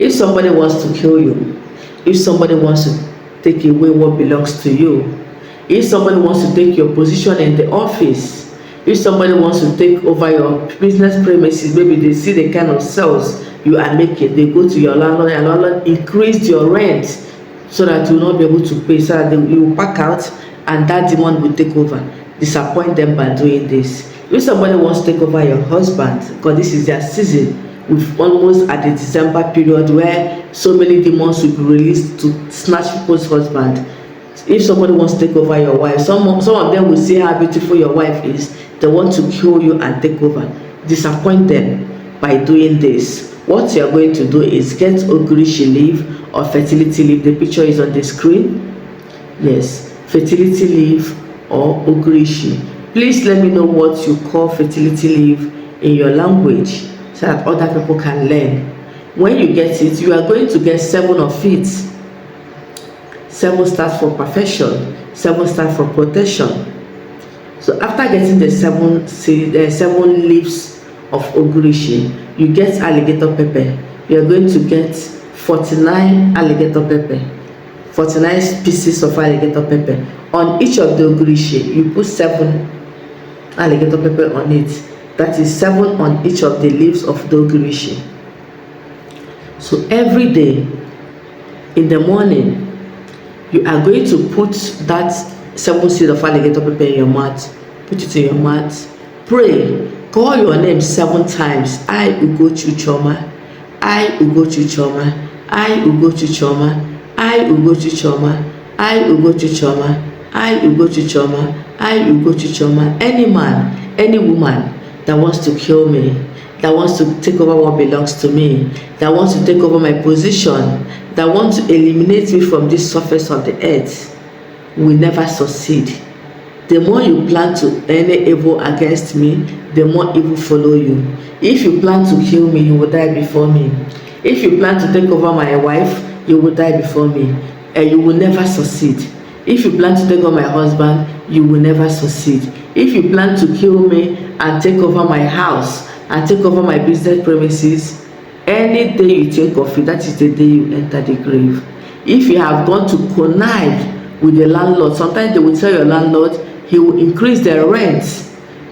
If somebody wants to kill you, if somebody wants to take away what belongs to you, if somebody wants to take your position in the office, if somebody wants to take over your business premises, maybe they see the kind of sales you are making, they go to your landlord and landlord increase your rent so that you will not be able to pay, so that you will pack out and that demon will take over. Disappoint them by doing this. If somebody wants to take over your husband, because this is their season, with almost at the December period where so many demons will be released to snatch people's husband. If somebody wants to take over your wife, some of them will see how beautiful your wife is. They want to kill you and take over. Disappoint them by doing this. What you are going to do is get Ogrishi leaf or fertility leaf. The picture is on the screen. Yes, fertility leaf or Ogrishi. Please let me know what you call fertility leaf in your language so that other people can learn. When you get it, you are going to get 7 of it. 7 stands for perfection, 7 stands for protection. So after getting the 7 leaves of Ogrishi, you get alligator pepper. You are going to get 49 alligator pepper, 49 pieces of alligator pepper. On each of the Ogrishi, you put 7 alligator pepper on it. That is 7 on each of the leaves of the Ogrishi. So every day in the morning, you are going to put that 7 seeds of alligator pepper in your mouth. Put it in your mouth. Pray. Call your name 7 times. I Ugochi Choma. I Ugochi Choma. I Ugochi Choma. I Ugochi Choma. I Ugochi Choma. I Ugochi Choma. I Ugochi Choma. Any man, any woman that wants to kill me, that wants to take over what belongs to me, that wants to take over my position, that wants to eliminate me from this surface of the earth, will never succeed. The more you plan to any evil against me, the more evil follow you. If you plan to kill me, you will die before me. If you plan to take over my wife, you will die before me, and you will never succeed. If you plan to take over my husband, you will never succeed. If you plan to kill me and take over my house and take over my business premises, any day you think of it, that is the day you enter the grave. If you have gone to connive with the landlord, sometimes they will tell your landlord he will increase the rent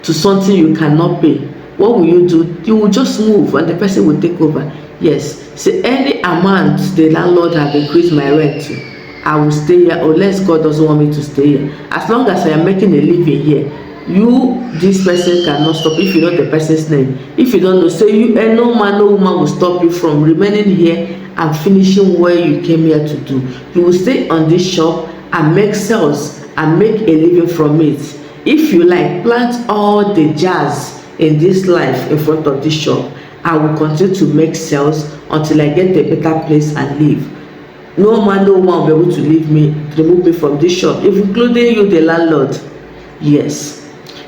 to something you cannot pay. What will you do? You will just move and the person will take over. Yes, say any amount the landlord has increased my rent to, I will stay here unless God doesn't want me to stay here. As long as I am making a living here, this person cannot stop. If you know the person's name, if you don't know, say you, and no man, no woman will stop you from remaining here and finishing where you came here to do. You will stay on this shop and make sales and make a living from it. If you like, plant all the jars in this life in front of this shop. I will continue to make sales until I get a better place and live. No man, no woman will be able to remove me from this shop, including you, the landlord. Yes.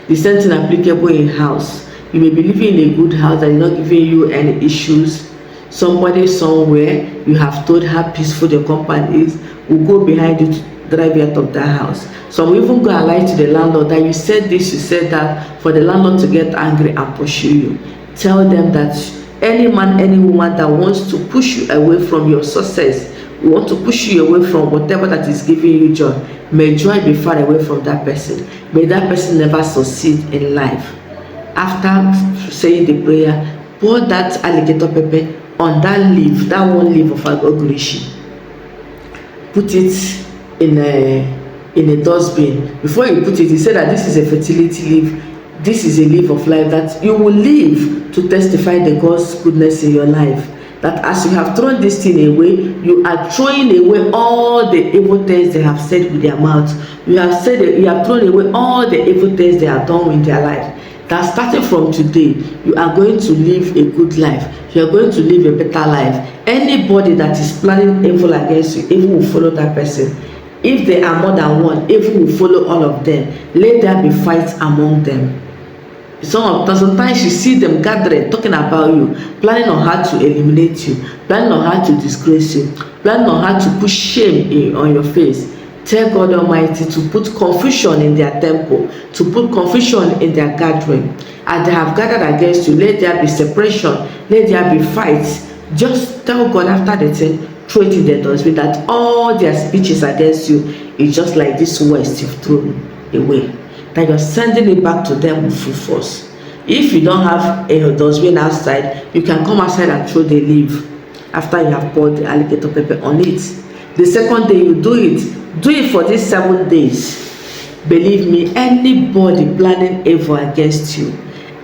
The same thing applicable in house. You may be living in a good house that is not giving you any issues. Somebody somewhere, you have told how peaceful the company is, will go behind you to drive you out of that house. Some will even go and lie to the landlord that you said this, you said that, for the landlord to get angry and pursue you. Tell them that any man, any woman that wants to push you away from your success, want to push you away from whatever that is giving you joy, may joy be far away from that person. May that person never succeed in life. After saying the prayer, pour that alligator pepper on that leaf, that 1 leaf of Ogrishi. Put it in a dustbin. Before you put it, he said that this is a fertility leaf. This is a leaf of life that you will live to testify the God's goodness in your life. That as you have thrown this thing away, you are throwing away all the evil things they have said with their mouth. You have thrown away all the evil things they have done with their life. That starting from today, you are going to live a good life. You are going to live a better life. Anybody that is planning evil against you, evil will follow that person. If there are more than one, evil will follow all of them. Let there be fights among them. Sometimes you see them gathering, talking about you, planning on how to eliminate you, planning on how to disgrace you, planning on how to put shame on your face. Tell God Almighty to put confusion in their temple, to put confusion in their gathering. As they have gathered against you, let there be separation, let there be fights Just tell God after the thing, throw it in the dustbin, that all their speeches against you is just like this waste you've thrown away, that you're sending it back to them with full force. If you don't have a dustbin outside, you can come outside and throw the leaf after you have poured the alligator pepper on it. The second day you do it for these 7 days. Believe me, anybody planning evil against you,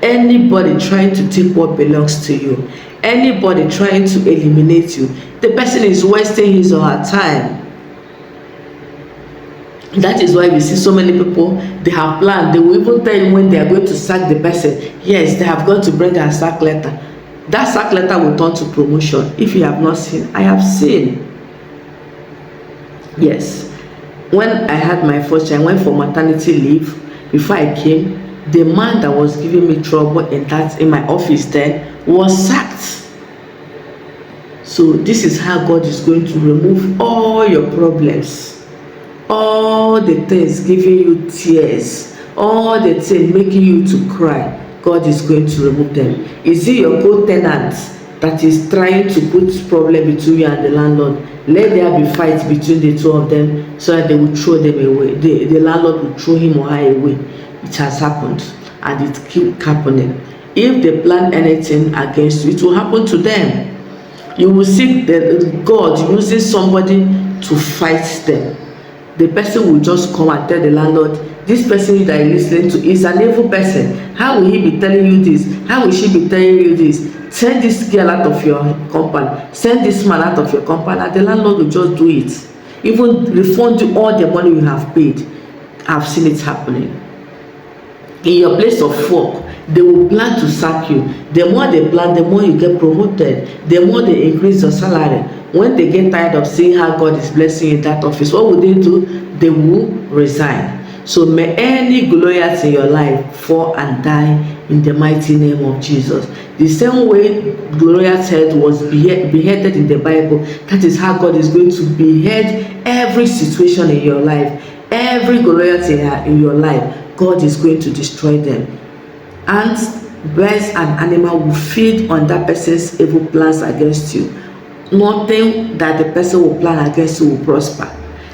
anybody trying to take what belongs to you, anybody trying to eliminate you, the person is wasting his or her time. That is why we see so many people, they have planned, they will even tell you when they are going to sack the person. Yes, they have got to bring a sack letter. That sack letter will turn to promotion. If you have not seen, I have seen. Yes, when I had my first child, I went for maternity leave. Before I came, the man that was giving me trouble in my office then was sacked. So this is how God is going to remove all your problems, all the things giving you tears, all the things making you to cry. God is going to remove them. Is it your co-tenant that is trying to put problem between you and the landlord? Let there be fight between the two of them, so that they will throw them away. The landlord will throw him or her away. It has happened, and it keeps happening. If they plan anything against you, it will happen to them. You will see God using somebody to fight them. The person will just come and tell the landlord, this person that you're listening to is an evil person. How will he be telling you this? How will she be telling you this? Send this girl out of your compound. Send this man out of your compound. And the landlord will just do it. Even refund you all the money you have paid. I've seen it happening. In your place of work, they will plan to sack you. The more they plan, the more you get promoted. The more they increase your salary. When they get tired of seeing how God is blessing you in that office, what will they do? They will resign. So may any Goliath in your life fall and die in the mighty name of Jesus. The same way Goliath's head was beheaded in the Bible, that is how God is going to behead every situation in your life. Every Goliath in your life, God is going to destroy them. Ants, birds, and animals will feed on that person's evil plans against you. Nothing that the person will plan against you will prosper.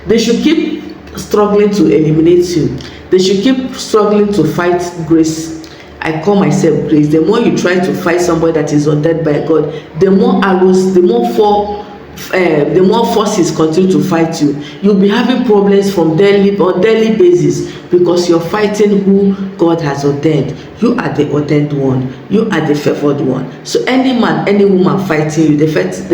They should keep struggling to eliminate you. They should keep struggling to fight grace. I call myself grace. The more you try to fight somebody that is ordained by God, the more arrows, the more forces continue to fight you. You'll be having problems on daily basis, because you're fighting who God has ordained. You are the ordained one. You are the favored one. So any man, any woman fighting you, the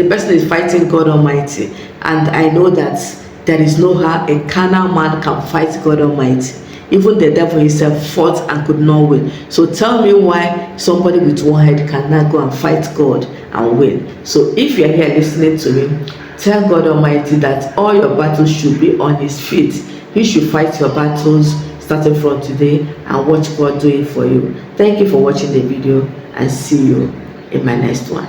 person is fighting God Almighty. And I know that there is no how a carnal man can fight God Almighty. Even the devil himself fought and could not win. So tell me why somebody with one head cannot go and fight God and win. So if you're here listening to me, tell God Almighty that all your battles should be on his feet. He should fight your battles starting from today, and watch God do it for you. Thank you for watching the video, and see you in my next one.